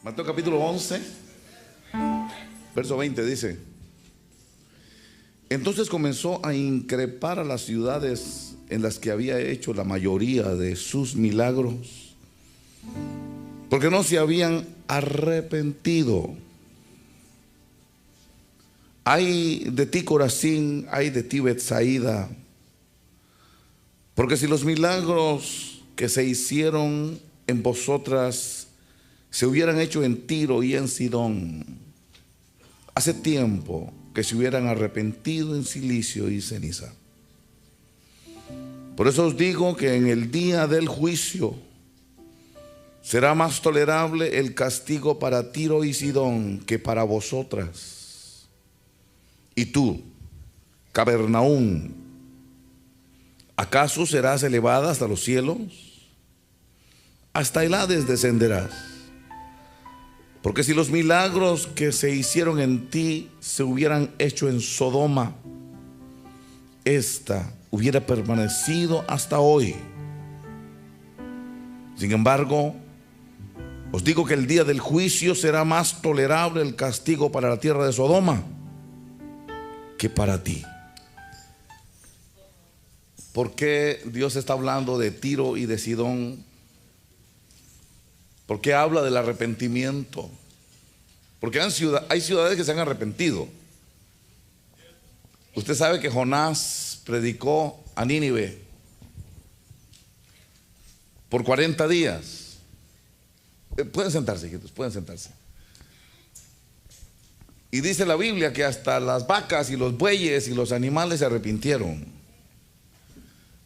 Mateo capítulo 11, verso 20 dice: entonces comenzó a increpar a las ciudades en las que había hecho la mayoría de sus milagros, porque no se habían arrepentido. Ay de ti, Corazín, ay de ti, Betsaida, porque si los milagros que se hicieron en vosotras se hubieran hecho en Tiro y en Sidón, hace tiempo que se hubieran arrepentido en silicio y ceniza. Por eso os digo que en el día del juicio será más tolerable el castigo para Tiro y Sidón que para vosotras. Y tú, Capernaum, ¿acaso serás elevada hasta los cielos? Hasta el Hades descenderás. Porque si los milagros que se hicieron en ti se hubieran hecho en Sodoma, esta hubiera permanecido hasta hoy. Sin embargo, os digo que el día del juicio será más tolerable el castigo para la tierra de Sodoma que para ti. ¿Por qué Dios está hablando de Tiro y de Sidón? ¿Por qué habla del arrepentimiento? Porque hay ciudades que se han arrepentido. Usted sabe que Jonás predicó a Nínive por 40 días. Pueden sentarse, hijitos, pueden sentarse. Y dice la Biblia que hasta las vacas y los bueyes y los animales se arrepintieron,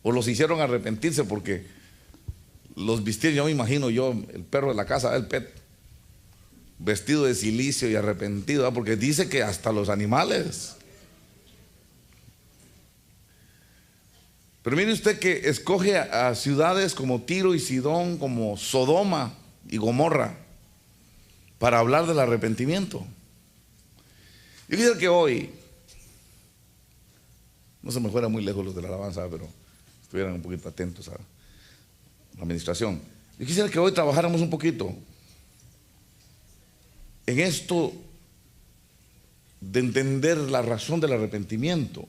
o los hicieron arrepentirse, porque los vistieron. Yo me imagino el perro de la casa, el pet, vestido de silicio y arrepentido, ¿verdad? Porque dice que hasta los animales. Pero mire usted que escoge a ciudades como Tiro y Sidón, como Sodoma y Gomorra, para hablar del arrepentimiento. Yo quisiera que hoy, no se me fuera muy lejos los de la alabanza, pero estuvieran un poquito atentos a la administración. Yo quisiera que hoy trabajáramos un poquito en esto de entender la razón del arrepentimiento,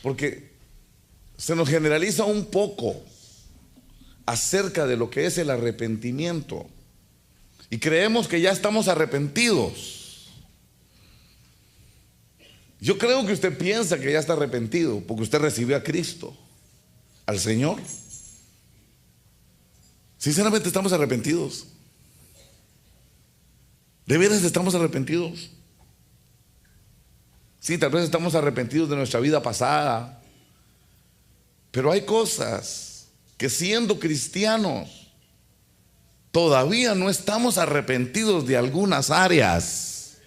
porque se nos generaliza un poco acerca de lo que es el arrepentimiento y creemos que ya estamos arrepentidos. Yo creo que usted piensa que ya está arrepentido porque usted recibió a Cristo, al Señor. Sinceramente, estamos arrepentidos. ¿De veras estamos arrepentidos? Sí, tal vez estamos arrepentidos de nuestra vida pasada, pero hay cosas que, siendo cristianos, todavía no estamos arrepentidos de algunas áreas.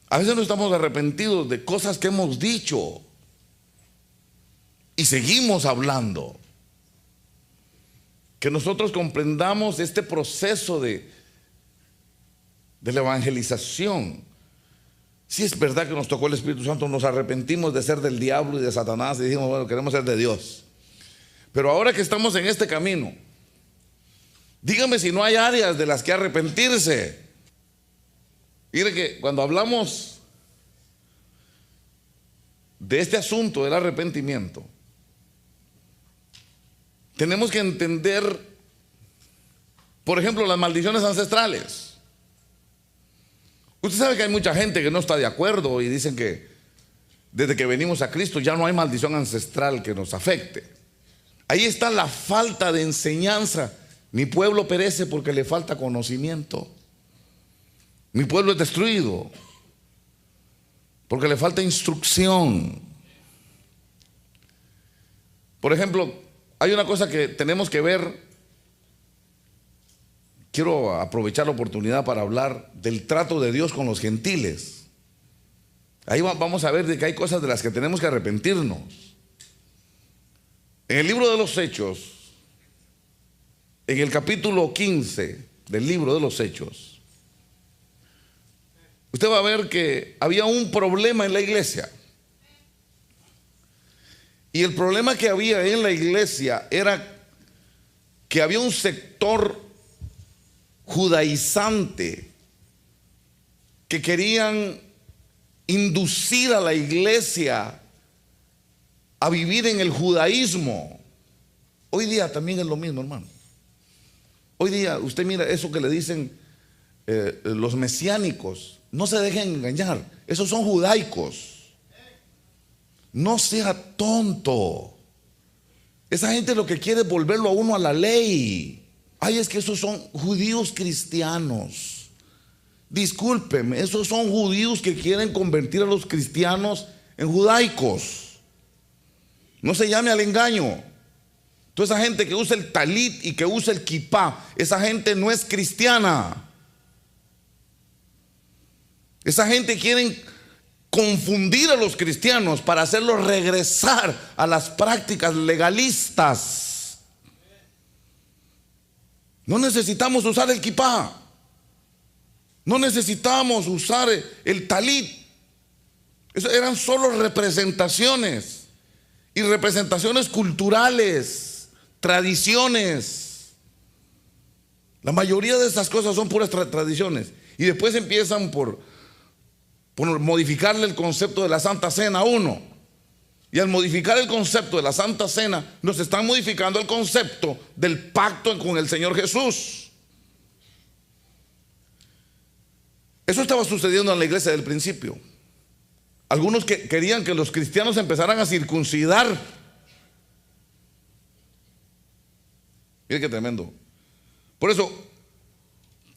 A veces no estamos arrepentidos de cosas que hemos dicho y seguimos hablando. Que nosotros comprendamos este proceso de la evangelización. Si es verdad que nos tocó el Espíritu Santo, nos arrepentimos de ser del diablo y de Satanás y dijimos, bueno, queremos ser de Dios. Pero ahora que estamos en este camino, dígame si no hay áreas de las que arrepentirse. Mire que cuando hablamos de este asunto del arrepentimiento, tenemos que entender, por ejemplo, las maldiciones ancestrales. Usted sabe que hay mucha gente que no está de acuerdo y dicen que desde que venimos a Cristo ya no hay maldición ancestral que nos afecte. Ahí está la falta de enseñanza. Mi pueblo perece porque le falta conocimiento. Mi pueblo es destruido porque le falta instrucción. Por ejemplo, hay una cosa que tenemos que ver. Quiero aprovechar la oportunidad para hablar del trato de Dios con los gentiles. Ahí vamos a ver de que hay cosas de las que tenemos que arrepentirnos. En el libro de los Hechos, en el capítulo 15 del libro de los Hechos, usted va a ver que había un problema en la iglesia. Y el problema que había en la iglesia era que había un sector judaizante que querían inducir a la iglesia a vivir en el judaísmo. Hoy día también es lo mismo, hermano. Hoy día usted mira eso que le dicen los mesiánicos. No se dejen engañar, esos son judaicos. No sea tonto. Esa gente lo que quiere es volverlo a uno a la ley. Ay, es que esos son judíos cristianos. Discúlpeme, esos son judíos que quieren convertir a los cristianos en judaicos. No se llame al engaño. Toda esa gente que usa el talit y que usa el kipá, esa gente no es cristiana. Esa gente quiere confundir a los cristianos para hacerlos regresar a las prácticas legalistas. No necesitamos usar el kipá. No necesitamos usar el talit. Eso eran solo representaciones. Y representaciones culturales, tradiciones. La mayoría de estas cosas son puras tradiciones. Y después empiezan por modificarle el concepto de la Santa Cena a uno. Y al modificar el concepto de la Santa Cena, nos están modificando el concepto del pacto con el Señor Jesús. Eso estaba sucediendo en la iglesia del principio. Algunos que querían que los cristianos empezaran a circuncidar. Mire qué tremendo. Por eso,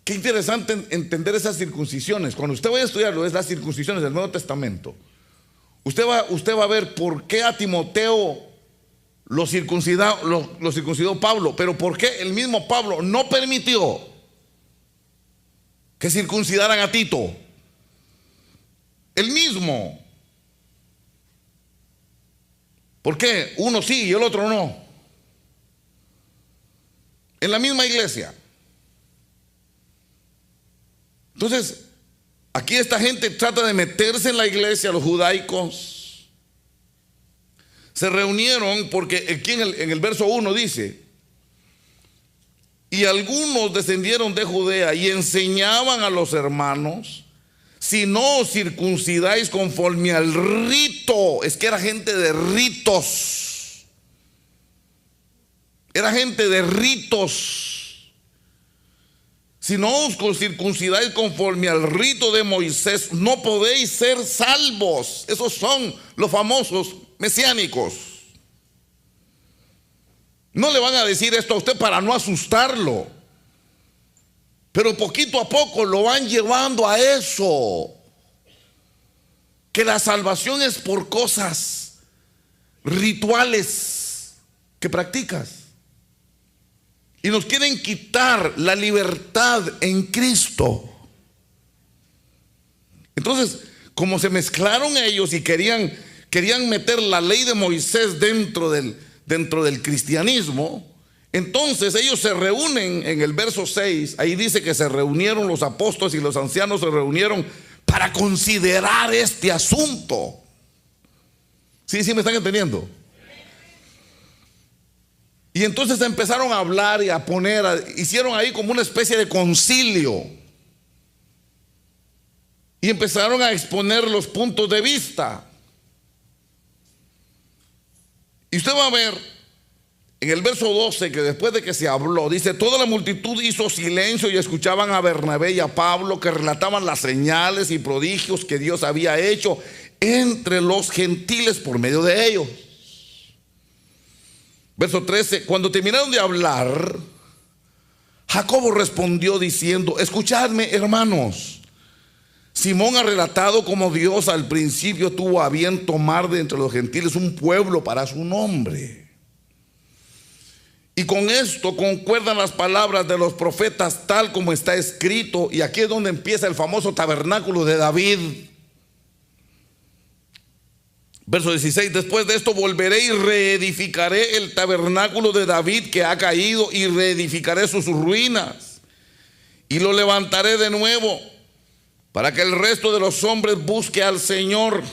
qué interesante entender esas circuncisiones. Cuando usted vaya a estudiarlo, es las circuncisiones del Nuevo Testamento. Usted va a ver por qué a Timoteo lo circuncidó Pablo, pero por qué el mismo Pablo no permitió que circuncidaran a Tito. El mismo. ¿Por qué? Uno sí y el otro no. En la misma iglesia. Entonces, aquí esta gente trata de meterse en la iglesia, los judaicos. Se reunieron porque aquí en el verso 1 dice: y algunos descendieron de Judea y enseñaban a los hermanos: si no os circuncidáis conforme al rito. Es que era gente de ritos. Era gente de ritos. Si no os circuncidáis conforme al rito de Moisés, no podéis ser salvos. Esos son los famosos mesiánicos. No le van a decir esto a usted para no asustarlo, pero poquito a poco lo van llevando a eso, que la salvación es por cosas rituales que practicas. Y nos quieren quitar la libertad en Cristo. Entonces, como se mezclaron ellos y querían meter la ley de Moisés dentro del cristianismo, entonces ellos se reúnen en el verso 6. Ahí dice que se reunieron los apóstoles y los ancianos, se reunieron para considerar este asunto. ¿Sí me están entendiendo? Y entonces empezaron a hablar y a hicieron ahí como una especie de concilio. Y empezaron a exponer los puntos de vista. Y usted va a ver en el verso 12 que después de que se habló, dice: toda la multitud hizo silencio y escuchaban a Bernabé y a Pablo, que relataban las señales y prodigios que Dios había hecho entre los gentiles por medio de ellos. Verso 13: cuando terminaron de hablar, Jacobo respondió diciendo: escuchadme, hermanos. Simón ha relatado cómo Dios al principio tuvo a bien tomar de entre los gentiles un pueblo para su nombre. Y con esto concuerdan las palabras de los profetas, tal como está escrito. Y aquí es donde empieza el famoso tabernáculo de David. Verso 16: después de esto volveré y reedificaré el tabernáculo de David que ha caído, y reedificaré sus ruinas y lo levantaré de nuevo, para que el resto de los hombres busque al Señor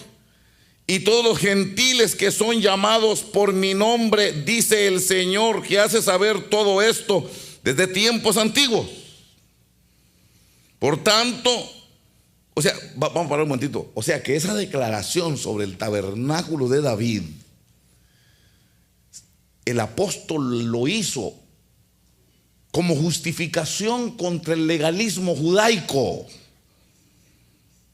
y todos los gentiles que son llamados por mi nombre, dice el Señor, que hace saber todo esto desde tiempos antiguos. Por tanto, o sea, vamos a parar un momentito. O sea, que esa declaración sobre el tabernáculo de David, el apóstol lo hizo como justificación contra el legalismo judaico.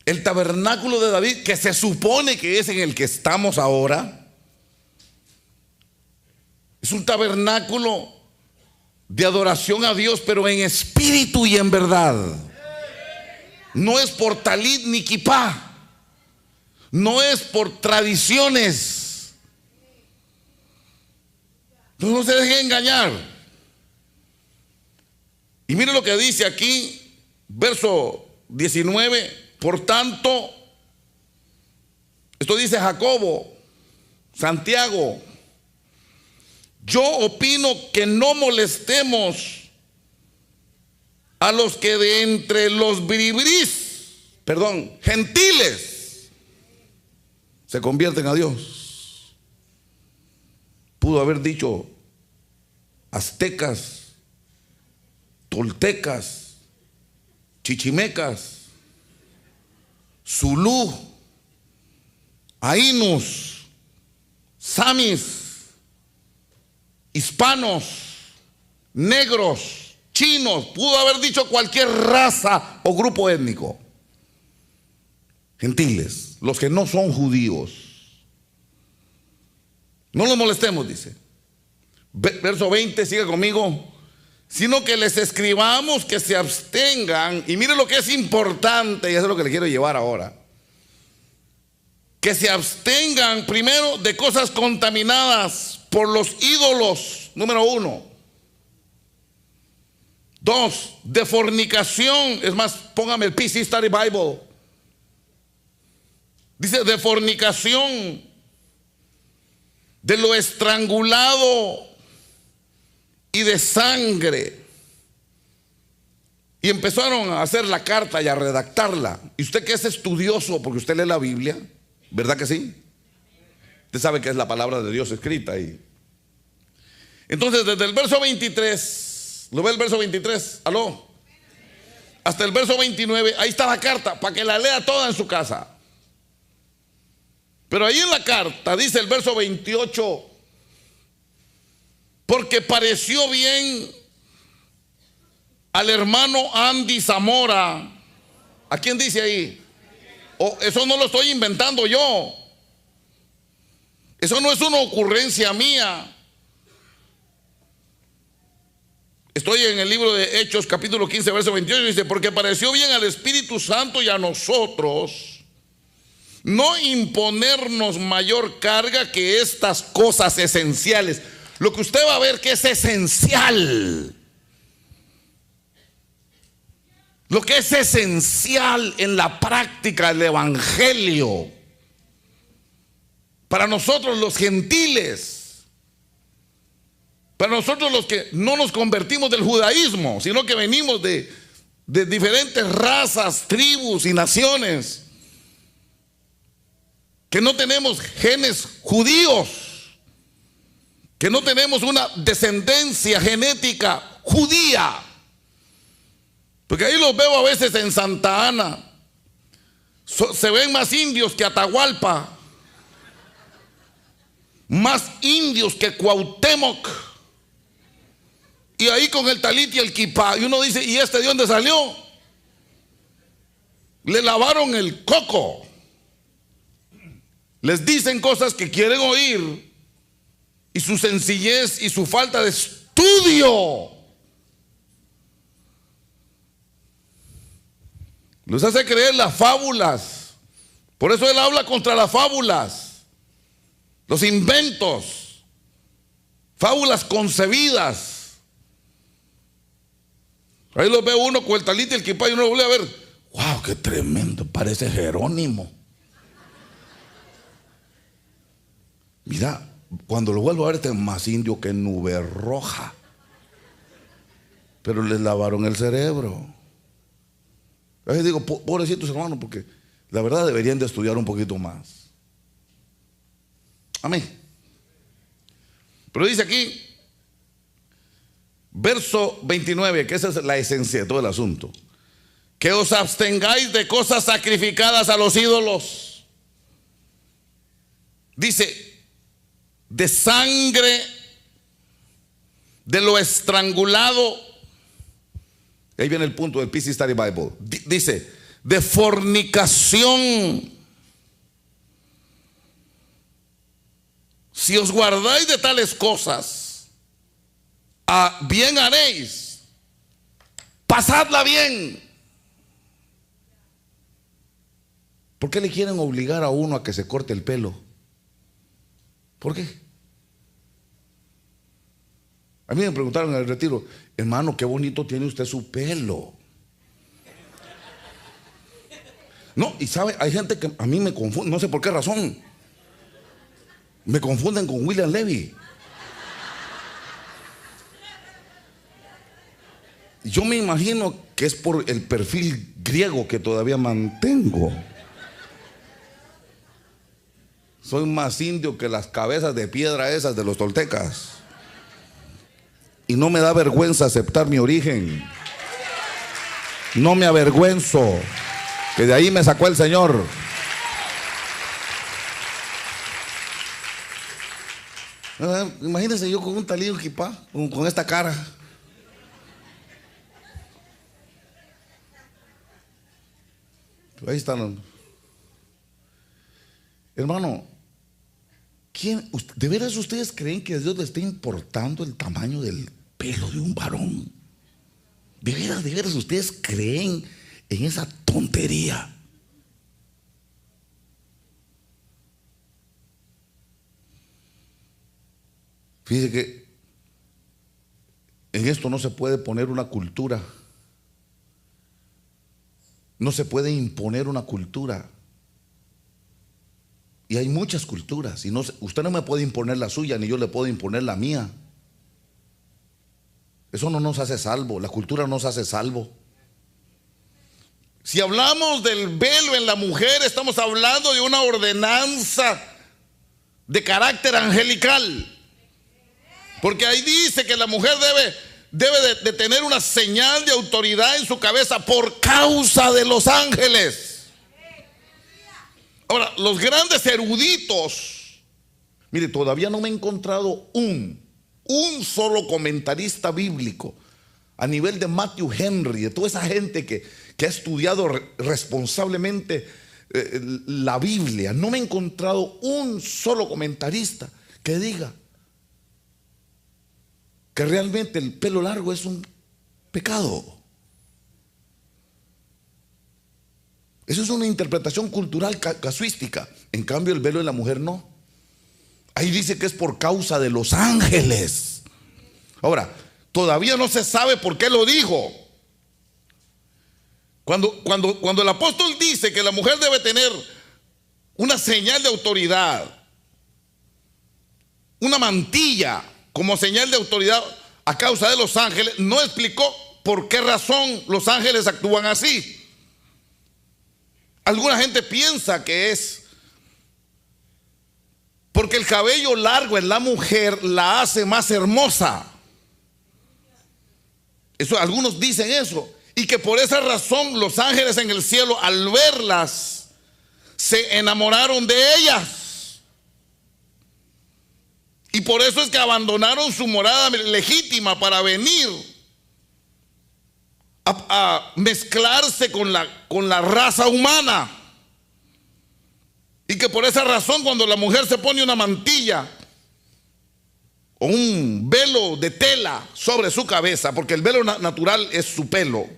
El tabernáculo de David, que se supone que es en el que estamos ahora, es un tabernáculo de adoración a Dios, pero en espíritu y en verdad. No es por talit ni kipá, no es por tradiciones. No se dejen engañar. Y mire lo que dice aquí, verso 19. Por tanto, esto dice Jacobo, Santiago, yo opino que no molestemos a los que de entre los gentiles se convierten a Dios. Pudo haber dicho aztecas, toltecas, chichimecas, zulú, ainus, samis, hispanos, negros, chinos. Pudo haber dicho cualquier raza o grupo étnico. Gentiles, los que no son judíos. No los molestemos, dice. Verso 20, sigue conmigo. Sino que les escribamos que se abstengan. Y mire lo que es importante, y eso es lo que le quiero llevar ahora. Que se abstengan primero de cosas contaminadas por los ídolos, número 1. 2, de fornicación. Es más, póngame el PC Study Bible. Dice de fornicación, de lo estrangulado y de sangre. Y empezaron a hacer la carta y a redactarla. Y usted que es estudioso, porque usted lee la Biblia, ¿verdad que sí? Usted sabe que es la palabra de Dios escrita ahí. Entonces, desde el verso 23, ¿lo ve el verso 23? ¿Aló? Hasta el verso 29, ahí está la carta, para que la lea toda en su casa. Pero ahí en la carta dice el verso 28, porque pareció bien al hermano Andy Zamora. ¿A quién dice ahí? Oh, eso no lo estoy inventando yo. Eso no es una ocurrencia mía. Estoy en el libro de Hechos, capítulo 15, verso 28. Dice, porque pareció bien al Espíritu Santo y a nosotros no imponernos mayor carga que estas cosas esenciales. Lo que usted va a ver que es esencial, lo que es esencial en la práctica del evangelio para nosotros los gentiles, para nosotros los que no nos convertimos del judaísmo, sino que venimos de diferentes razas, tribus y naciones, que no tenemos genes judíos, que no tenemos una descendencia genética judía. Porque ahí los veo a veces en Santa Ana. Se ven más indios que Atahualpa, más indios que Cuauhtémoc. Y ahí con el talit y el kipá. Y uno dice, ¿y este de dónde salió? Le lavaron el coco. Les dicen cosas que quieren oír. Y su sencillez y su falta de estudio los hace creer las fábulas. Por eso él habla contra las fábulas, los inventos, fábulas concebidas. Ahí lo ve uno con el talit y el kipá y uno lo vuelve a ver. ¡Wow! ¡Qué tremendo! Parece Jerónimo. Mira, cuando lo vuelvo a ver, este más indio que nube roja. Pero les lavaron el cerebro. A veces digo, pobrecitos hermanos, porque la verdad deberían de estudiar un poquito más. Amén. Pero dice aquí, verso 29, que esa es la esencia de todo el asunto: que os abstengáis de cosas sacrificadas a los ídolos. Dice, de sangre, de lo estrangulado. Ahí viene el punto del PC Study Bible. Dice, de fornicación. Si os guardáis de tales cosas, bien haréis. Pasadla bien. ¿Por qué le quieren obligar a uno a que se corte el pelo? ¿Por qué? A mí me preguntaron en el retiro: hermano, qué bonito tiene usted su pelo. No, y sabe, hay gente que a mí me confunde, no sé por qué razón. Me confunden con William Levy. Yo me imagino que es por el perfil griego que todavía mantengo. Soy más indio que las cabezas de piedra esas de los toltecas. Y no me da vergüenza aceptar mi origen. No me avergüenzo, que de ahí me sacó el Señor. Imagínense yo con un talío kipá, con esta cara. Ahí están. Hermano, ¿de veras ustedes creen que a Dios le está importando el tamaño del pelo de un varón? ¿De veras ustedes creen en esa tontería? Fíjese que en esto no se puede poner una cultura. No se puede imponer una cultura. Y hay muchas culturas. Y usted no me puede imponer la suya, ni yo le puedo imponer la mía. Eso no nos hace salvo. La cultura nos hace salvo. Si hablamos del velo en la mujer, estamos hablando de una ordenanza de carácter angelical. Porque ahí dice que la mujer debe de tener una señal de autoridad en su cabeza por causa de los ángeles. Ahora, los grandes eruditos, mire, todavía no me he encontrado un solo comentarista bíblico a nivel de Matthew Henry, de toda esa gente que ha estudiado responsablemente la Biblia. No me he encontrado un solo comentarista que diga que realmente el pelo largo es un pecado. Eso es una interpretación cultural casuística. En cambio, el velo de la mujer no. Ahí dice que es por causa de los ángeles. Ahora, todavía no se sabe por qué lo dijo. Cuando el apóstol dice que la mujer debe tener una señal de autoridad, una mantilla como señal de autoridad a causa de los ángeles, no explicó por qué razón los ángeles actúan así. Alguna gente piensa que es porque el cabello largo en la mujer la hace más hermosa. Algunos dicen eso. Y que por esa razón los ángeles en el cielo, al verlas, se enamoraron de ellas. Y por eso es que abandonaron su morada legítima para venir a mezclarse con la raza humana. Y que por esa razón, cuando la mujer se pone una mantilla o un velo de tela sobre su cabeza, porque el velo natural es su pelo,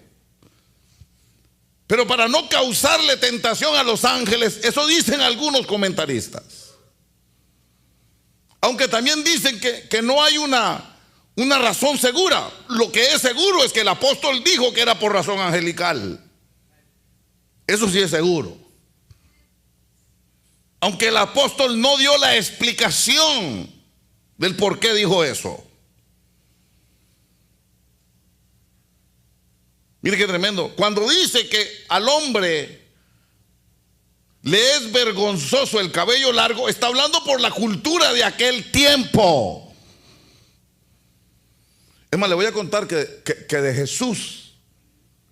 pero para no causarle tentación a los ángeles, eso dicen algunos comentaristas. Aunque también dicen que no hay una razón segura. Lo que es seguro es que el apóstol dijo que era por razón angelical. Eso sí es seguro. Aunque el apóstol no dio la explicación del por qué dijo eso. Mire qué tremendo. Cuando dice que al hombre le es vergonzoso el cabello largo, está hablando por la cultura de aquel tiempo. Es más, le voy a contar que de Jesús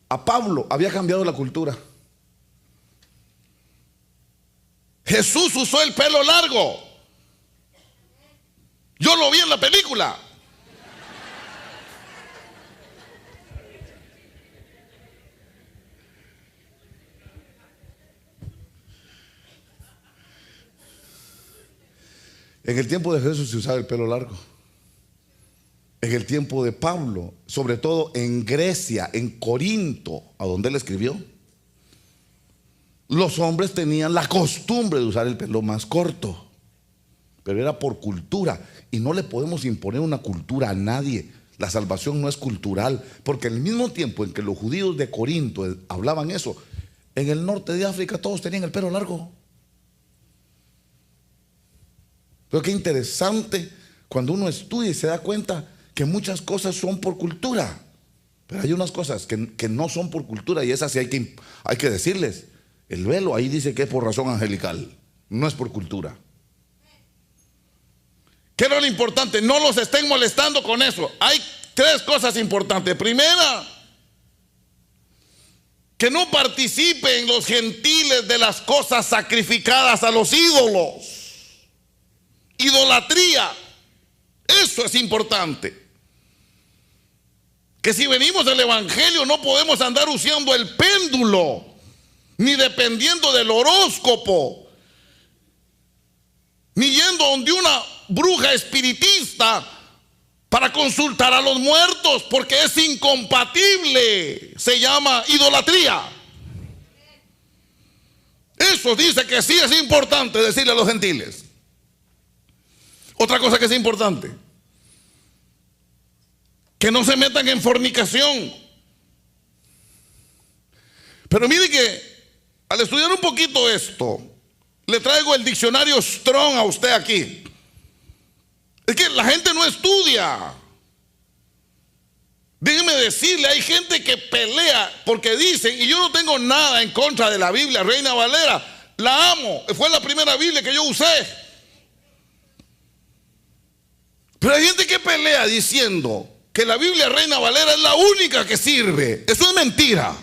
a Pablo había cambiado la cultura. Jesús usó el pelo largo. Yo lo vi en la película. En el tiempo de Jesús se usaba el pelo largo. En el tiempo de Pablo, sobre todo en Grecia, en Corinto, a donde él escribió, los hombres tenían la costumbre de usar el pelo más corto, pero era por cultura, y no le podemos imponer una cultura a nadie. La salvación no es cultural, porque al mismo tiempo en que los judíos de Corinto hablaban eso, en el norte de África todos tenían el pelo largo. Pero qué interesante cuando uno estudia y se da cuenta que muchas cosas son por cultura, pero hay unas cosas que no son por cultura, y esas sí hay que decirles. El velo ahí dice que es por razón angelical, no es por cultura. ¿Qué es lo importante? No los estén molestando con eso. Hay tres cosas importantes. Primera, que no participen los gentiles de las cosas sacrificadas a los ídolos. Idolatría. Eso es importante. Que si venimos del evangelio no podemos andar usando el péndulo, ni dependiendo del horóscopo, ni yendo donde una bruja espiritista para consultar a los muertos, porque es incompatible. Se llama idolatría. Eso dice que sí es importante decirle a los gentiles. Otra cosa que es importante, que no se metan en fornicación. Pero mire que al estudiar un poquito esto, le traigo el diccionario Strong a usted aquí. Es que la gente no estudia. Déjeme decirle, hay gente que pelea porque dicen, y yo no tengo nada en contra de la Biblia Reina Valera, la amo, fue la primera Biblia que yo usé. Pero hay gente que pelea diciendo que la Biblia Reina Valera es la única que sirve. Eso es mentira.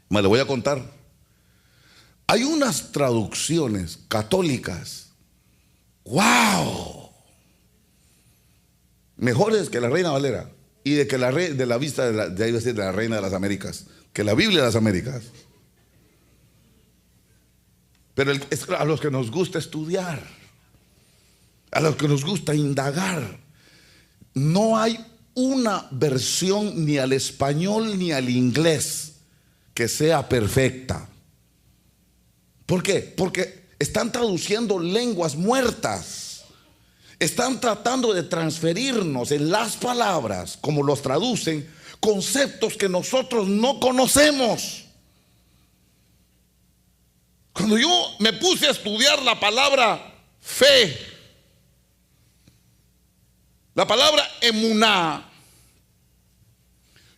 Me lo voy a contar. Hay unas traducciones católicas, wow, mejores que la Reina Valera y de la vista de la Reina de las Américas, que la Biblia de las Américas. Pero es a los que nos gusta estudiar, a los que nos gusta indagar, no hay una versión ni al español ni al inglés que sea perfecta. ¿Por qué? Porque están traduciendo lenguas muertas. Están tratando de transferirnos en las palabras, como los traducen, conceptos que nosotros no conocemos. Cuando yo me puse a estudiar la palabra fe, la palabra emuná,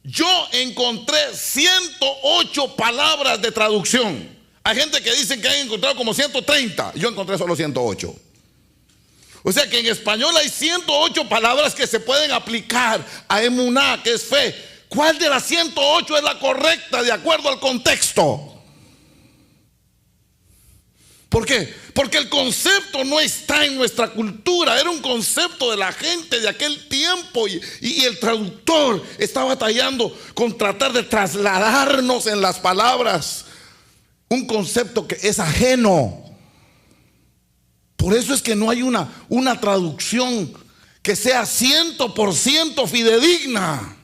yo encontré 108 palabras de traducción. Hay gente que dice que han encontrado como 130. Yo encontré solo 108. O sea que en español hay 108 palabras que se pueden aplicar a emuná, que es fe. ¿Cuál de las 108 es la correcta de acuerdo al contexto? ¿Por qué? Porque el concepto no está en nuestra cultura. Era un concepto de la gente de aquel tiempo, y el traductor está batallando con tratar de trasladarnos en las palabras un concepto que es ajeno. Por eso es que no hay una traducción que sea 100% fidedigna.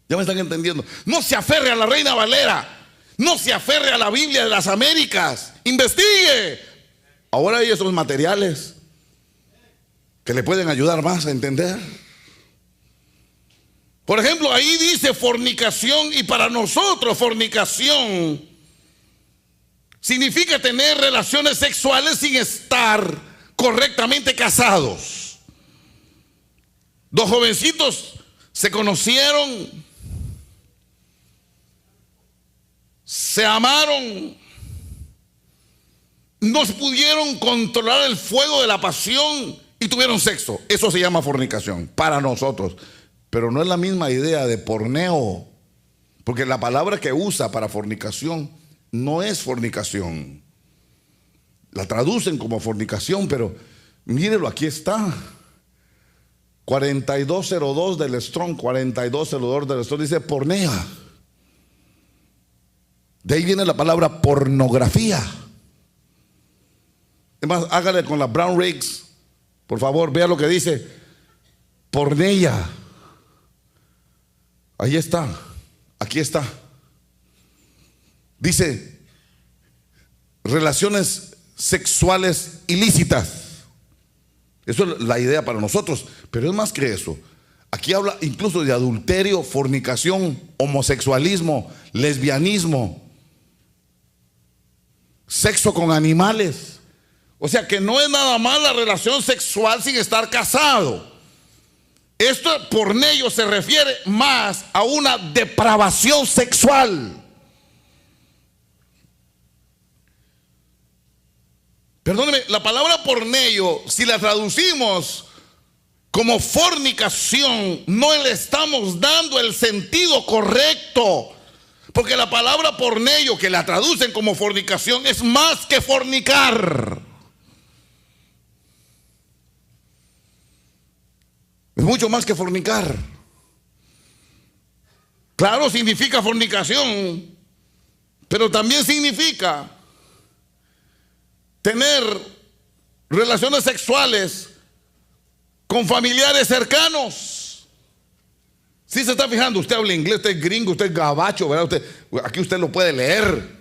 ¿Ya me están entendiendo? No se aferre a la Reina Valera, no se aferre a la Biblia de las Américas. Investigue. Ahora hay esos materiales que le pueden ayudar más a entender. Por ejemplo, ahí dice fornicación, y para nosotros fornicación significa tener relaciones sexuales sin estar correctamente casados. Dos jovencitos se conocieron, se amaron, no pudieron controlar el fuego de la pasión y tuvieron sexo. Eso se llama fornicación para nosotros, pero no es la misma idea de porneo, porque la palabra que usa para fornicación no es fornicación. La traducen como fornicación, pero mírelo, aquí está. 4202 del Strong, 4202 del Strong dice pornea. De ahí viene la palabra pornografía. Es más, hágale con la Brown Riggs, por favor, vea lo que dice porneia. Ahí está, aquí está. Dice relaciones sexuales ilícitas. Eso es la idea para nosotros, pero es más que eso. Aquí habla incluso de adulterio, fornicación, homosexualismo, lesbianismo, sexo con animales. O sea que no es nada más la relación sexual sin estar casado. Esto porneo se refiere más a una depravación sexual. Perdóneme, la palabra porneo, si la traducimos como fornicación, no le estamos dando el sentido correcto. Porque la palabra porneo, que la traducen como fornicación, es más que fornicar. Es mucho más que fornicar. Claro, significa fornicación, pero también significa tener relaciones sexuales con familiares cercanos. Si se está fijando, usted habla inglés, usted es gringo, usted es gabacho, ¿verdad? Aquí usted lo puede leer.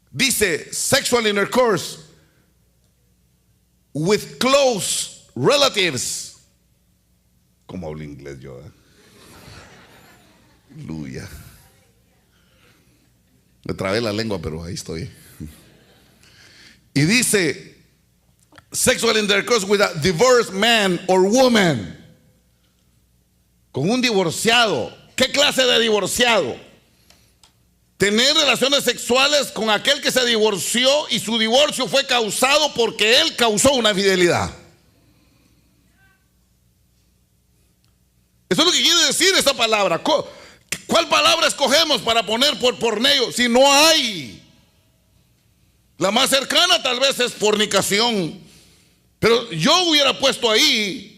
Dice sexual intercourse with close relatives. ¿Cómo hablo inglés yo? Aleluya. Me trabé la lengua, pero ahí estoy. Y dice sexual intercourse with a divorced man or woman. Con un divorciado. ¿Qué clase de divorciado? Tener relaciones sexuales con aquel que se divorció y su divorcio fue causado porque él causó una infidelidad. Eso es lo que quiere decir esta palabra. ¿Cuál palabra escogemos para poner por porneo si no hay? La más cercana tal vez es fornicación. Pero yo hubiera puesto ahí,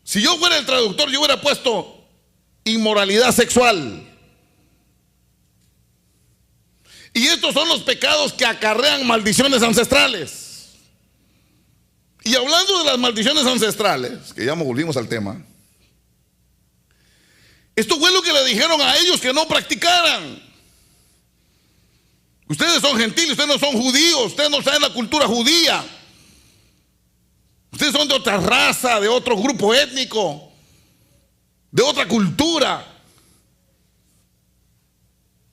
si yo fuera el traductor, yo hubiera puesto inmoralidad sexual. Y estos son los pecados que acarrean maldiciones ancestrales. Y hablando de las maldiciones ancestrales, que ya volvimos al tema, esto fue lo que le dijeron a ellos que no practicaran. Ustedes son gentiles, ustedes no son judíos, ustedes no saben la cultura judía. Ustedes son de otra raza, de otro grupo étnico, de otra cultura.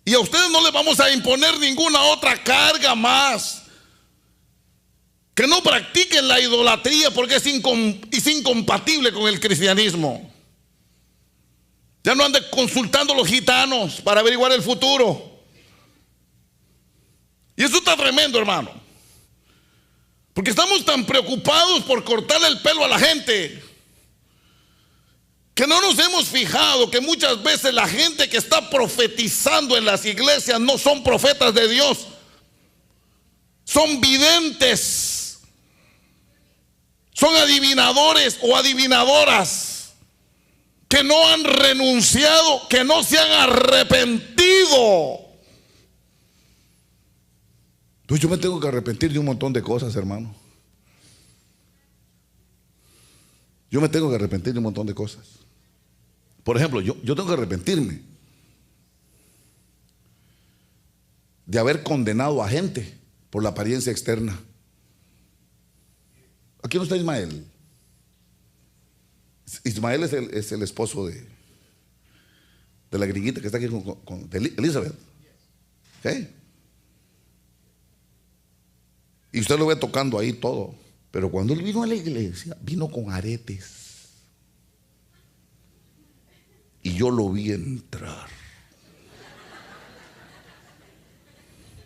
Y a ustedes no les vamos a imponer ninguna otra carga más. Que no practiquen la idolatría porque es incompatible con el cristianismo. Ya no anden consultando a los gitanos para averiguar el futuro. Y eso está tremendo, hermano. Porque estamos tan preocupados por cortarle el pelo a la gente que no nos hemos fijado que muchas veces la gente que está profetizando en las iglesias no son profetas de Dios, son videntes, son adivinadores o adivinadoras que no han renunciado, que no se han arrepentido. Entonces yo me tengo que arrepentir de un montón de cosas, hermano. Yo me tengo que arrepentir de un montón de cosas. Por ejemplo, yo tengo que arrepentirme de haber condenado a gente por la apariencia externa. Aquí no está Ismael. Ismael es el esposo de la gringuita que está aquí con Elizabeth. ¿Okay? Y usted lo ve tocando ahí todo. Pero cuando él vino a la iglesia, vino con aretes. Y yo lo vi entrar.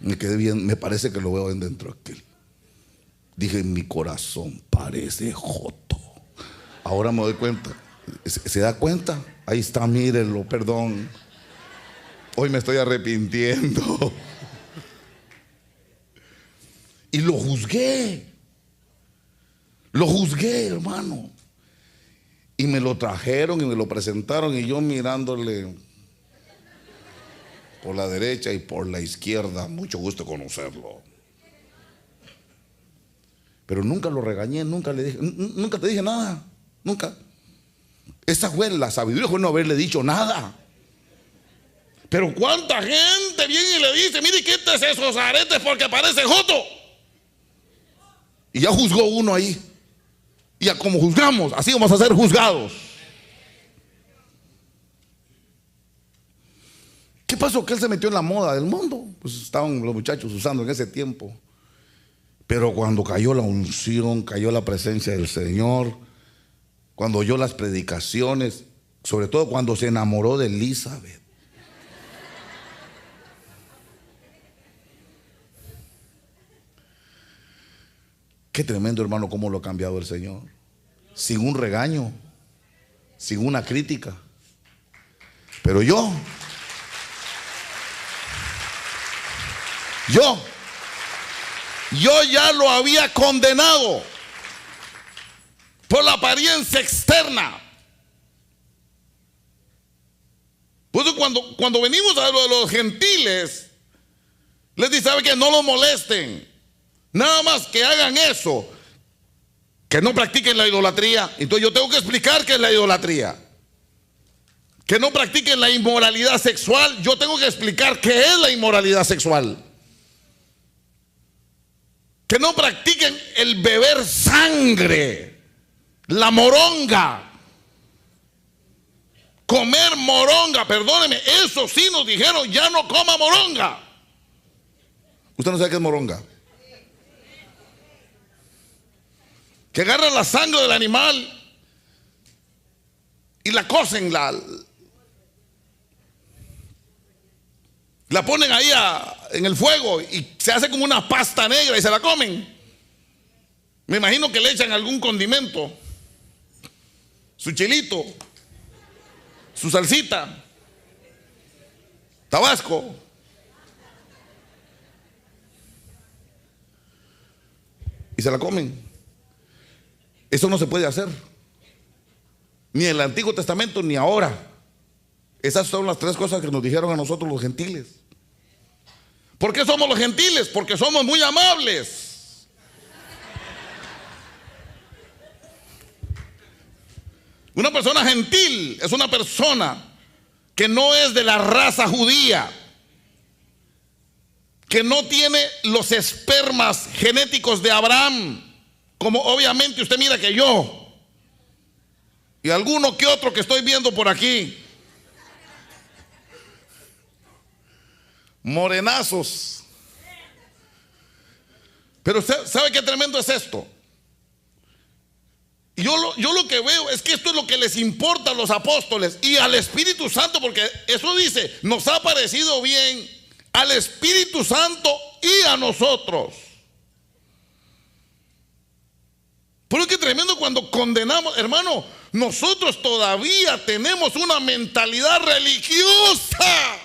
Me quedé bien, me parece que lo veo dentro de aquel. Dije en mi corazón, parece joto. Ahora me doy cuenta. ¿Se da cuenta? Ahí está, mírenlo, perdón. Hoy me estoy arrepintiendo. Y lo juzgué. Lo juzgué, hermano. Y me lo trajeron y me lo presentaron y yo mirándole por la derecha y por la izquierda. Mucho gusto conocerlo. Pero nunca lo regañé, nunca le dije, nunca te dije nada, nunca. Esa fue la sabiduría, fue no haberle dicho nada. Pero cuánta gente viene y le dice, mire, quítese esos aretes porque parece joto. Y ya juzgó uno ahí. Y ya como juzgamos, así vamos a ser juzgados. ¿Qué pasó? Que él se metió en la moda del mundo. Pues estaban los muchachos usando en ese tiempo. Pero cuando cayó la unción, cayó la presencia del Señor, cuando oyó las predicaciones, sobre todo cuando se enamoró de Elizabeth. Qué tremendo, hermano, cómo lo ha cambiado el Señor. Sin un regaño, sin una crítica. Pero yo ya lo había condenado por la apariencia externa. Pues cuando venimos a lo de los gentiles, les dice, ¿sabe qué? No los molesten. Nada más que hagan eso, que no practiquen la idolatría. Entonces yo tengo que explicar qué es la idolatría. Que no practiquen la inmoralidad sexual. Yo tengo que explicar qué es la inmoralidad sexual. Que no practiquen el beber sangre, la moronga, comer moronga. Perdóneme, eso sí nos dijeron, ya no coma moronga. ¿Usted no sabe qué es moronga? Que agarran la sangre del animal y la cocen, la ponen ahí en el fuego y se hace como una pasta negra y se la comen. Me imagino que le echan algún condimento, su chilito, su salsita, tabasco. Y se la comen. Eso no se puede hacer, ni en el Antiguo Testamento ni ahora. Esas son las tres cosas que nos dijeron a nosotros los gentiles. ¿Por qué somos los gentiles? Porque somos muy amables. Una persona gentil es una persona que no es de la raza judía, que no tiene los espermas genéticos de Abraham, como obviamente usted mira que yo y alguno que otro que estoy viendo por aquí, morenazos. Pero ¿sabe qué tremendo es esto? Y yo lo que veo es que esto es lo que les importa a los apóstoles y al Espíritu Santo, porque eso dice, nos ha parecido bien al Espíritu Santo y a nosotros. Pero qué tremendo cuando condenamos, hermano, nosotros todavía tenemos una mentalidad religiosa.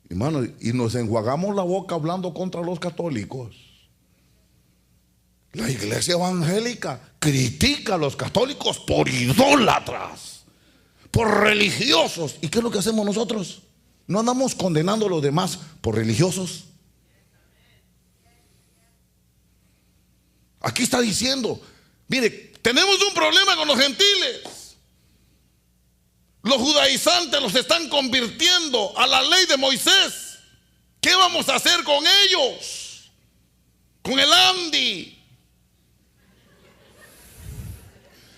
Hermano, y nos enjuagamos la boca hablando contra los católicos. La iglesia evangélica critica a los católicos por idólatras, por religiosos. ¿Y qué es lo que hacemos nosotros? ¿No andamos condenando a los demás por religiosos? Aquí está diciendo, mire, tenemos un problema con los gentiles. Los judaizantes los están convirtiendo a la ley de Moisés. ¿Qué vamos a hacer con ellos? Con el Andy.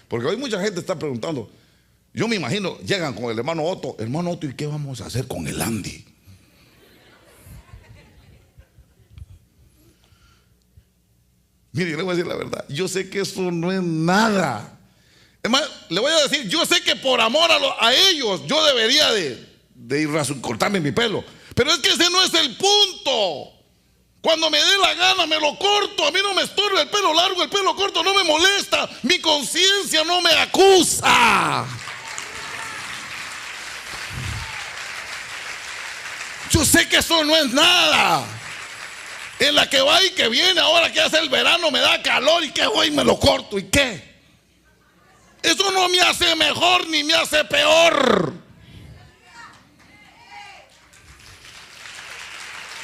Porque hoy mucha gente está preguntando. Yo me imagino, llegan con el hermano Otto, ¿y qué vamos a hacer con el Andy? Mire, yo le voy a decir la verdad, yo sé que eso no es nada. Es más, le voy a decir, yo sé que por amor a ellos yo debería de ir a cortarme mi pelo. Pero es que ese no es el punto. Cuando me dé la gana me lo corto. A mí no me estorba el pelo largo, el pelo corto no me molesta. Mi conciencia no me acusa. Yo sé que eso no es nada. En la que va y que viene, ahora que hace el verano me da calor y que voy y me lo corto. ¿Y qué? Eso no me hace mejor ni me hace peor.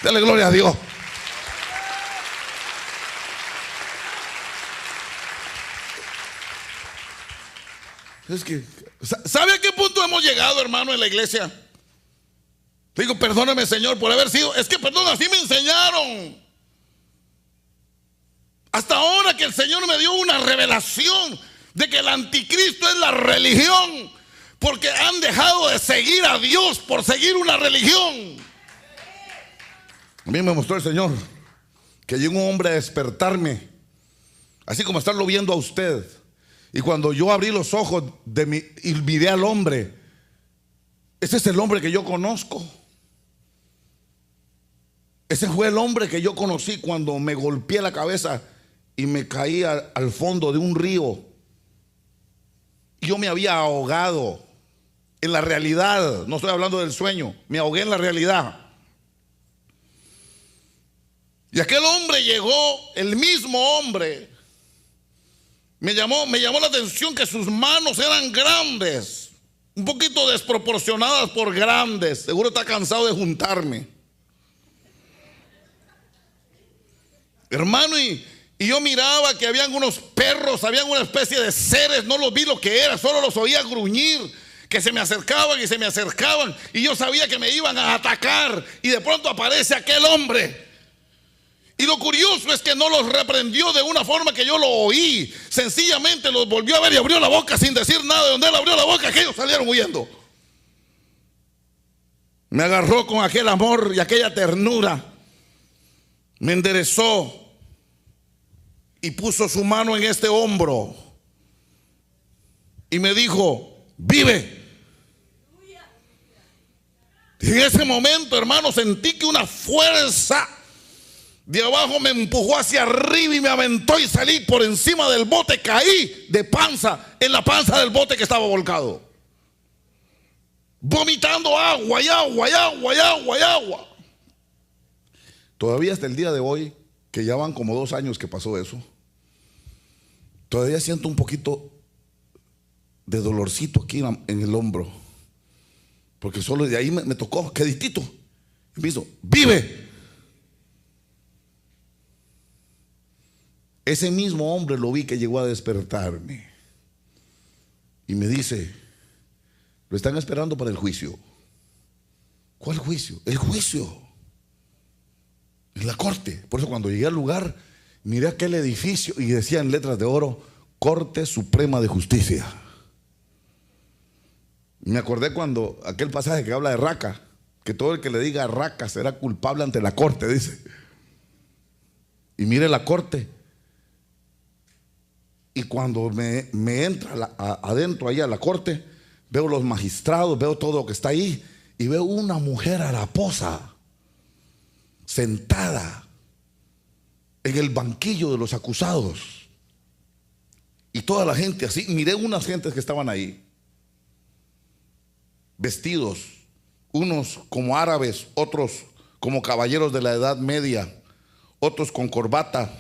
Dale gloria a Dios. Es que, ¿sabe a qué punto hemos llegado, hermano, en la iglesia? Digo, perdóneme, Señor, por haber sido. Es que, perdón, así me enseñaron. Hasta ahora que el Señor me dio una revelación de que el anticristo es la religión, porque han dejado de seguir a Dios por seguir una religión. A mí me mostró el Señor que llegó un hombre a despertarme, así como estarlo viendo a usted. Y cuando yo abrí los ojos y miré al hombre, ese es el hombre que yo conozco. Ese fue el hombre que yo conocí cuando me golpeé la cabeza y me caí al fondo de un río. Yo me había ahogado en la realidad, no estoy hablando del sueño, me ahogué en la realidad. Y aquel hombre llegó, el mismo hombre, me llamó la atención que sus manos eran grandes, un poquito desproporcionadas por grandes. Seguro está cansado de juntarme, hermano, y yo miraba que habían unos perros, habían una especie de seres, no los vi lo que era, solo los oía gruñir, que se me acercaban y se me acercaban, y yo sabía que me iban a atacar, y de pronto aparece aquel hombre. Y lo curioso es que no los reprendió de una forma que yo lo oí, sencillamente los volvió a ver y abrió la boca sin decir nada. De donde él abrió la boca, aquellos salieron huyendo. Me agarró con aquel amor y aquella ternura, me enderezó y puso su mano en este hombro y me dijo: vive. Y en ese momento, hermano, sentí que una fuerza de abajo me empujó hacia arriba y me aventó y salí por encima del bote. Caí de panza en la panza del bote que estaba volcado, vomitando agua y agua y agua y agua y agua. Todavía hasta el día de hoy, que ya van como 2 años que pasó eso, todavía siento un poquito de dolorcito aquí en el hombro, porque solo de ahí me tocó, queditito, y me hizo: vive. Ese mismo hombre lo vi que llegó a despertarme y me dice: lo están esperando para el juicio. ¿Cuál juicio? El juicio en la corte. Por eso cuando llegué al lugar, miré aquel edificio y decía en letras de oro: Corte Suprema de Justicia. Me acordé cuando aquel pasaje que habla de Raca, que todo el que le diga Raca será culpable ante la corte, dice. Y mire la corte. Y cuando me entra adentro ahí a la corte, veo los magistrados, veo todo lo que está ahí, y veo una mujer haraposa sentada en el banquillo de los acusados, y toda la gente así. Miré unas gentes que estaban ahí vestidos, unos como árabes, otros como caballeros de la Edad Media, otros con corbata.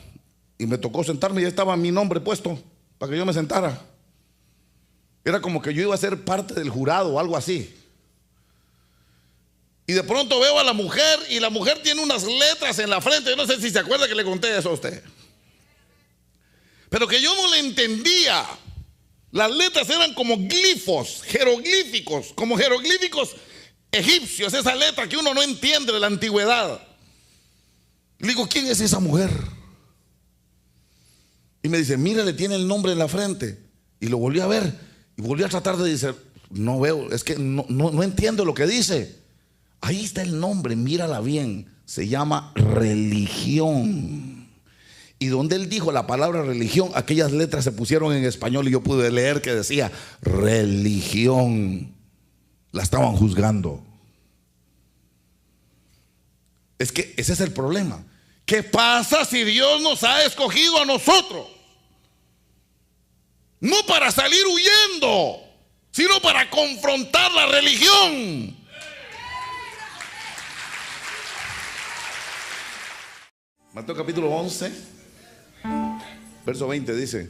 Y me tocó sentarme y ya estaba mi nombre puesto para que yo me sentara. Era como que yo iba a ser parte del jurado o algo así. Y de pronto veo a la mujer, y la mujer tiene unas letras en la frente. Yo no sé si se acuerda que le conté eso a usted, pero que yo no le entendía. Las letras eran como glifos, jeroglíficos, como jeroglíficos egipcios. Esa letra que uno no entiende de la antigüedad. Le digo: ¿quién es esa mujer? Y me dice: mira, le tiene el nombre en la frente. Y lo volví a ver y volví a tratar de decir: no veo, es que no entiendo lo que dice. Ahí está el nombre, mírala bien, se llama religión. Y donde él dijo la palabra religión, aquellas letras se pusieron en español y yo pude leer que decía religión. La estaban juzgando. Es que ese es el problema. ¿Qué pasa si Dios nos ha escogido a nosotros? No para salir huyendo, sino para confrontar la religión. Mateo capítulo 11, verso 20 dice: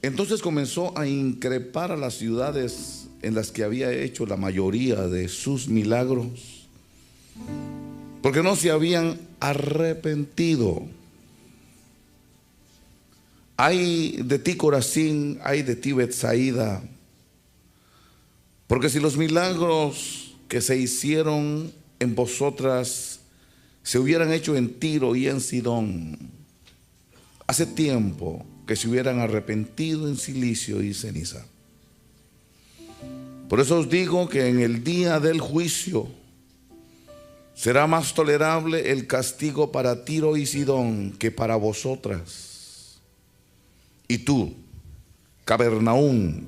entonces comenzó a increpar a las ciudades en las que había hecho la mayoría de sus milagros, porque no se habían arrepentido. Ay de ti, Corazín, ay de ti, Betsaida, porque si los milagros que se hicieron en vosotras se hubieran hecho en Tiro y en Sidón, hace tiempo que se hubieran arrepentido en silicio y ceniza. Por eso os digo que en el día del juicio será más tolerable el castigo para Tiro y Sidón que para vosotras. Y tú, Capernaum,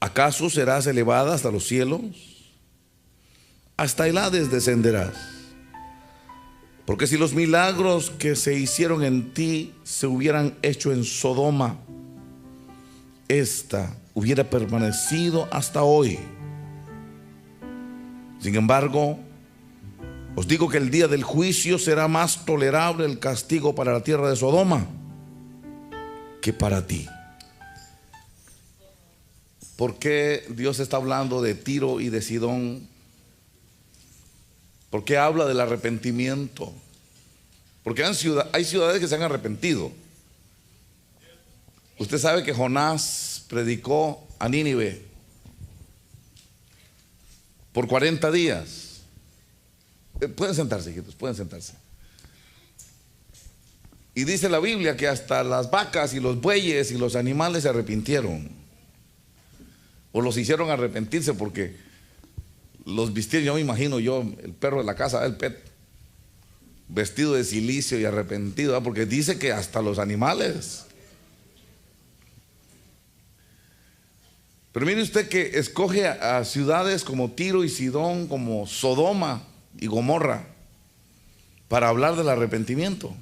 ¿acaso serás elevada hasta los cielos? Hasta el Hades descenderás. Porque si los milagros que se hicieron en ti se hubieran hecho en Sodoma, esta hubiera permanecido hasta hoy. Sin embargo, os digo que el día del juicio será más tolerable el castigo para la tierra de Sodoma que para ti. ¿Por qué Dios está hablando de Tiro y de Sidón? ¿Por qué habla del arrepentimiento? Porque hay ciudades que se han arrepentido. Usted sabe que Jonás predicó a Nínive por 40 días. Pueden sentarse, hijitos, pueden sentarse. Y dice la Biblia que hasta las vacas y los bueyes y los animales se arrepintieron, o los hicieron arrepentirse, porque los vistieron. Yo me imagino el perro de la casa, el pet, vestido de cilicio y arrepentido, porque dice que hasta los animales. Pero mire usted que escoge a ciudades como Tiro y Sidón, como Sodoma y Gomorra, para hablar del arrepentimiento.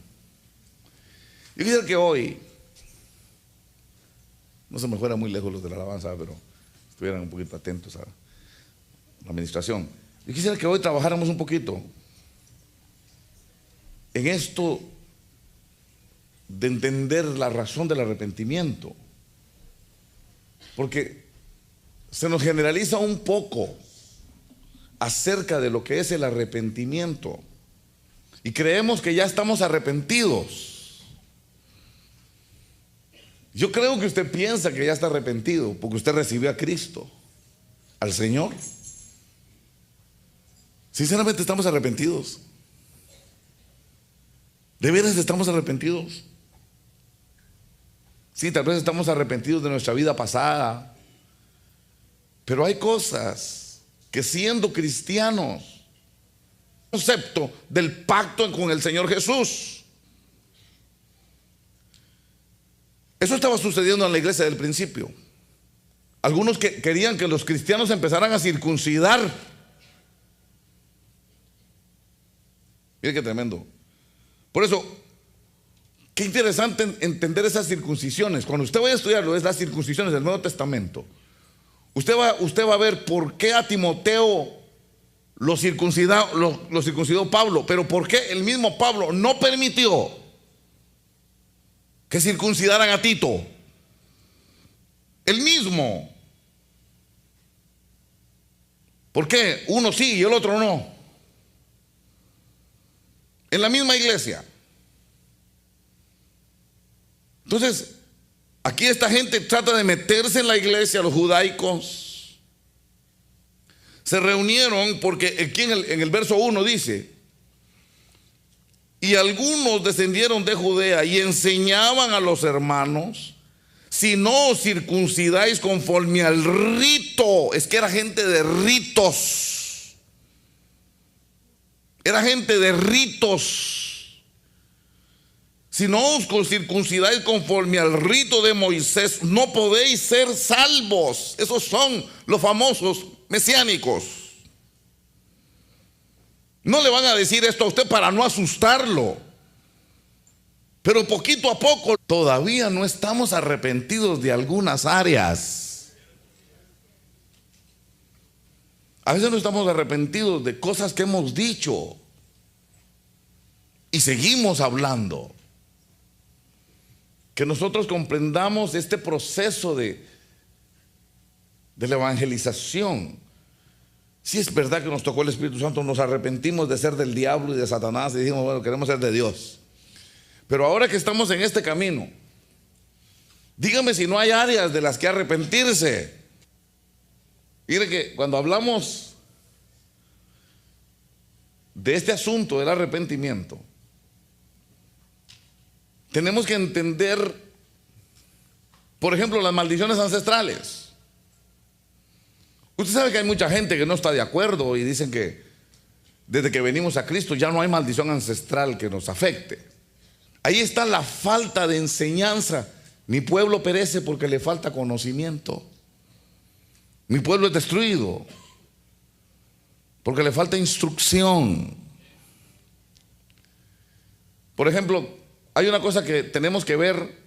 Yo quisiera que hoy, no se me fuera muy lejos los de la alabanza, pero estuvieran un poquito atentos a la administración. Yo quisiera que hoy trabajáramos un poquito en esto de entender la razón del arrepentimiento, porque se nos generaliza un poco acerca de lo que es el arrepentimiento y creemos que ya estamos arrepentidos. Yo creo que usted piensa que ya está arrepentido porque usted recibió a Cristo, al Señor. Sinceramente, estamos arrepentidos. ¿De veras estamos arrepentidos? Sí, tal vez estamos arrepentidos de nuestra vida pasada, pero hay cosas que, siendo cristianos, concepto del pacto con el Señor Jesús. Eso estaba sucediendo en la iglesia del principio. Algunos que querían que los cristianos empezaran a circuncidar. Mire qué tremendo. Por eso, qué interesante entender esas circuncisiones. Cuando usted vaya a estudiarlo, es las circuncisiones del Nuevo Testamento. Usted va a ver por qué a Timoteo lo circuncidó Pablo, pero por qué el mismo Pablo no permitió que circuncidaran a Tito. El mismo. ¿Por qué? Uno sí y el otro no. En la misma iglesia. Entonces, aquí esta gente trata de meterse en la iglesia, los judaicos. Se reunieron porque aquí en el verso 1 dice: y algunos descendieron de Judea y enseñaban a los hermanos: si no os circuncidáis conforme al rito. Es que era gente de ritos. Era gente de ritos. Si no os circuncidáis conforme al rito de Moisés, no podéis ser salvos. Esos son los famosos mesiánicos. No le van a decir esto a usted para no asustarlo. Pero poquito a poco todavía no estamos arrepentidos de algunas áreas. A veces no estamos arrepentidos de cosas que hemos dicho y seguimos hablando. Que nosotros comprendamos este proceso de la evangelización. Si es verdad que nos tocó el Espíritu Santo, nos arrepentimos de ser del diablo y de Satanás y dijimos, bueno, queremos ser de Dios. Pero ahora que estamos en este camino, dígame si no hay áreas de las que arrepentirse. Mire que cuando hablamos de este asunto del arrepentimiento, tenemos que entender, por ejemplo, las maldiciones ancestrales. Usted sabe que hay mucha gente que no está de acuerdo y dicen que desde que venimos a Cristo ya no hay maldición ancestral que nos afecte. Ahí está la falta de enseñanza. Mi pueblo perece porque le falta conocimiento. Mi pueblo es destruido porque le falta instrucción. Por ejemplo, hay una cosa que tenemos que ver.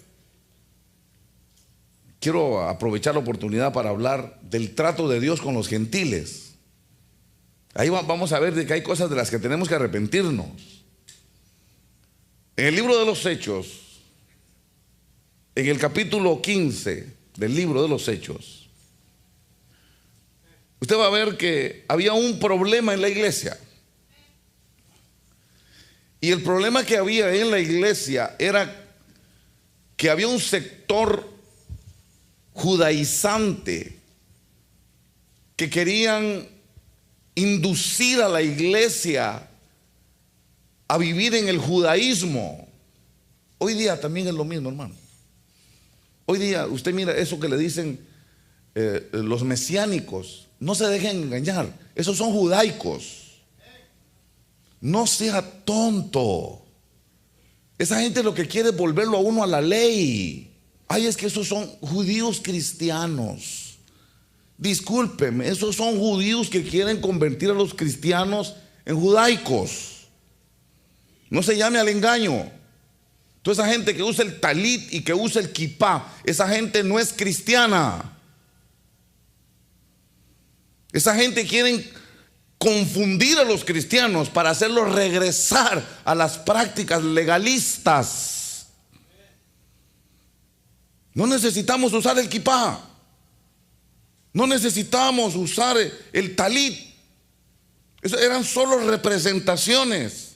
Quiero aprovechar la oportunidad para hablar del trato de Dios con los gentiles. Ahí vamos a ver de que hay cosas de las que tenemos que arrepentirnos. En el libro de los Hechos, en el capítulo 15 del libro de los Hechos, usted va a ver que había un problema en la iglesia. Y el problema que había en la iglesia era que había un sector judaizante que querían inducir a la iglesia a vivir en el judaísmo. Hoy día también es lo mismo, hermano. Hoy día usted mira eso que le dicen los mesiánicos. No se dejen engañar, esos son judaicos. No sea tonto. Esa gente lo que quiere es volverlo a uno a la ley. Ay, es que esos son judíos cristianos. Discúlpeme, esos son judíos que quieren convertir a los cristianos en judaicos. No se llame al engaño. Toda esa gente que usa el talit y que usa el kipá, esa gente no es cristiana. Esa gente quiere confundir a los cristianos para hacerlos regresar a las prácticas legalistas. No necesitamos usar el kipá. No necesitamos usar el talit. Eso eran solo representaciones.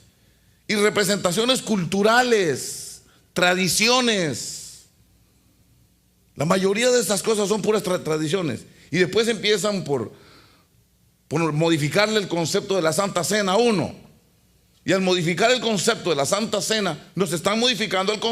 Y representaciones culturales, tradiciones. La mayoría de estas cosas son puras tradiciones. Y después empiezan por modificarle el concepto de la Santa Cena a uno. Y al modificar el concepto de la Santa Cena, nos están modificando el concepto